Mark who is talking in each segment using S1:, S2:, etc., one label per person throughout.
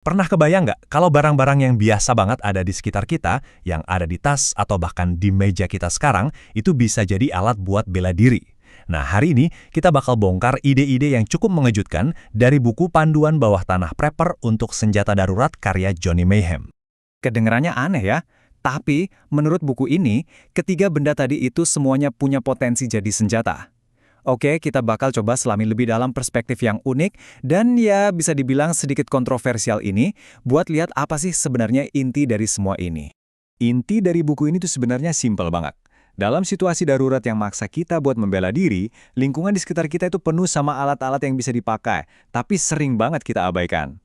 S1: Pernah kebayang nggak kalau barang-barang yang biasa banget ada di sekitar kita, yang ada di tas atau bahkan di meja kita sekarang, itu bisa jadi alat buat bela diri? Nah, hari ini kita bakal bongkar ide-ide yang cukup mengejutkan dari buku Panduan Bawah Tanah Prepper untuk Senjata Darurat karya Johnny Mayhem.
S2: Kedengarannya aneh ya, tapi menurut buku ini, ketiga benda tadi itu semuanya punya potensi jadi senjata. Oke, kita bakal coba selami lebih dalam perspektif yang unik dan ya bisa dibilang sedikit kontroversial ini buat lihat apa sih sebenarnya inti dari semua ini. Inti dari buku ini tuh sebenarnya simpel banget. Dalam situasi darurat yang maksa kita buat membela diri, lingkungan di sekitar kita itu penuh sama alat-alat yang bisa dipakai, tapi sering banget kita abaikan.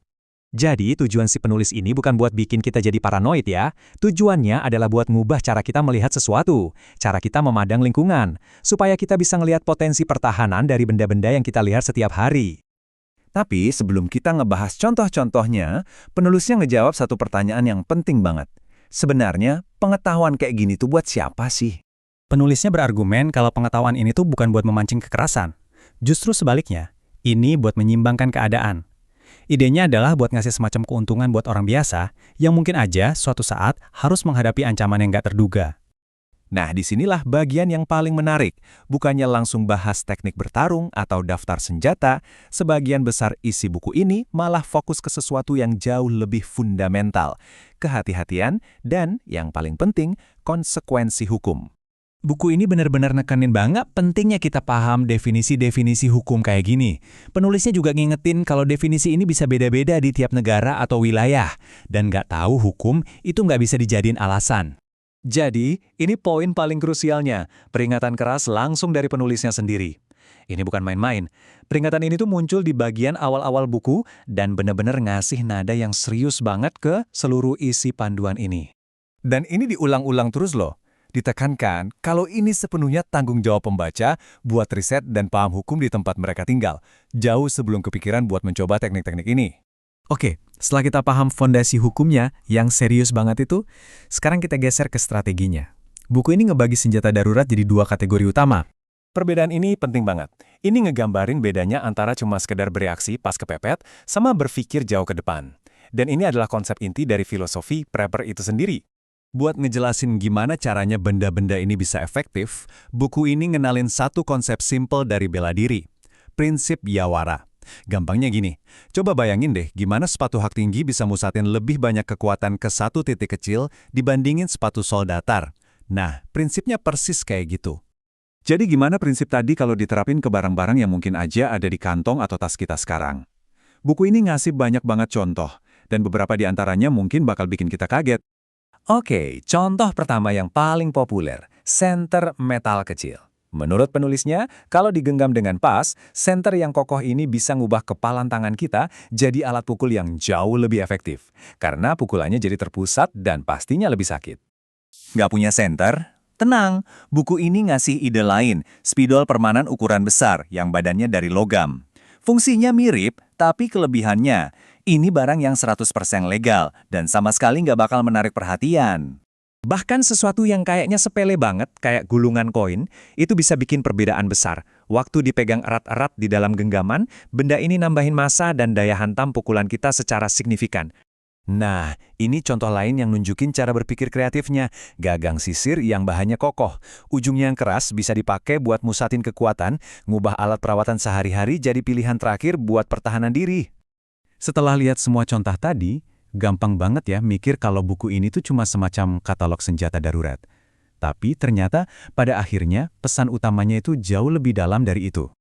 S3: Jadi, tujuan si penulis ini bukan buat bikin kita jadi paranoid ya. Tujuannya adalah buat ngubah cara kita melihat sesuatu, cara kita memandang lingkungan, supaya kita bisa ngelihat potensi pertahanan dari benda-benda yang kita lihat setiap hari.
S2: Tapi sebelum kita ngebahas contoh-contohnya, penulisnya ngejawab satu pertanyaan yang penting banget. Sebenarnya, pengetahuan kayak gini tuh buat siapa sih?
S3: Penulisnya berargumen kalau pengetahuan ini tuh bukan buat memancing kekerasan. Justru sebaliknya, ini buat menyimbangkan keadaan. Idenya adalah buat ngasih semacam keuntungan buat orang biasa yang mungkin aja suatu saat harus menghadapi ancaman yang nggak terduga.
S2: Nah, disinilah bagian yang paling menarik. Bukannya langsung bahas teknik bertarung atau daftar senjata, sebagian besar isi buku ini malah fokus ke sesuatu yang jauh lebih fundamental. Kehati-hatian dan, yang paling penting, konsekuensi hukum.
S3: Buku ini benar-benar nekenin banget pentingnya kita paham definisi-definisi hukum kayak gini. Penulisnya juga ngingetin kalau definisi ini bisa beda-beda di tiap negara atau wilayah. Dan nggak tahu hukum itu nggak bisa dijadiin alasan.
S2: Jadi, ini poin paling krusialnya, peringatan keras langsung dari penulisnya sendiri. Ini bukan main-main. Peringatan ini tuh muncul di bagian awal-awal buku dan benar-benar ngasih nada yang serius banget ke seluruh isi panduan ini. Dan ini diulang-ulang terus loh. Ditekankan kalau ini sepenuhnya tanggung jawab pembaca buat riset dan paham hukum di tempat mereka tinggal, jauh sebelum kepikiran buat mencoba teknik-teknik ini.
S3: Oke, setelah kita paham fondasi hukumnya yang serius banget itu, sekarang kita geser ke strateginya. Buku ini ngebagi senjata darurat jadi dua kategori utama.
S2: Perbedaan ini penting banget. Ini ngegambarin bedanya antara cuma sekedar bereaksi pas kepepet sama berpikir jauh ke depan. Dan ini adalah konsep inti dari filosofi Prepper itu sendiri. Buat ngejelasin gimana caranya benda-benda ini bisa efektif, buku ini ngenalin satu konsep simpel dari bela diri. Prinsip Yawara. Gampangnya gini, coba bayangin deh gimana sepatu hak tinggi bisa musatin lebih banyak kekuatan ke satu titik kecil dibandingin sepatu sol datar. Nah, prinsipnya persis kayak gitu. Jadi gimana prinsip tadi kalau diterapin ke barang-barang yang mungkin aja ada di kantong atau tas kita sekarang? Buku ini ngasih banyak banget contoh, dan beberapa di antaranya mungkin bakal bikin kita kaget. Oke, contoh pertama yang paling populer, senter metal kecil. Menurut penulisnya, kalau digenggam dengan pas, senter yang kokoh ini bisa ngubah kepalan tangan kita jadi alat pukul yang jauh lebih efektif. Karena pukulannya jadi terpusat dan pastinya lebih sakit. Nggak punya senter? Tenang, buku ini ngasih ide lain, spidol permanen ukuran besar yang badannya dari logam. Fungsinya mirip, tapi kelebihannya, ini barang yang 100% legal dan sama sekali nggak bakal menarik perhatian. Bahkan sesuatu yang kayaknya sepele banget, kayak gulungan koin, itu bisa bikin perbedaan besar. Waktu dipegang erat-erat di dalam genggaman, benda ini nambahin massa dan daya hantam pukulan kita secara signifikan. Nah, ini contoh lain yang nunjukin cara berpikir kreatifnya. Gagang sisir yang bahannya kokoh. Ujungnya yang keras bisa dipakai buat musatin kekuatan, ngubah alat perawatan sehari-hari jadi pilihan terakhir buat pertahanan diri. Setelah lihat semua contoh tadi, gampang banget ya mikir kalau buku ini tuh cuma semacam katalog senjata darurat. Tapi ternyata pada akhirnya pesan utamanya itu jauh lebih dalam dari itu.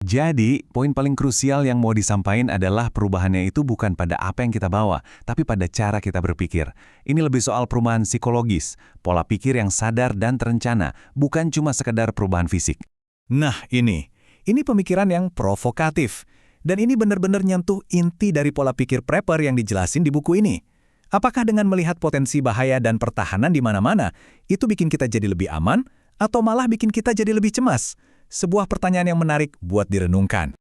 S2: Jadi, poin paling krusial yang mau disampaikan adalah perubahannya itu bukan pada apa yang kita bawa, tapi pada cara kita berpikir. Ini lebih soal perubahan psikologis, pola pikir yang sadar dan terencana, bukan cuma sekedar perubahan fisik. Nah, ini pemikiran yang provokatif. Dan ini benar-benar nyentuh inti dari pola pikir Prepper yang dijelasin di buku ini. Apakah dengan melihat potensi bahaya dan pertahanan di mana-mana, itu bikin kita jadi lebih aman, atau malah bikin kita jadi lebih cemas? Sebuah pertanyaan yang menarik buat direnungkan.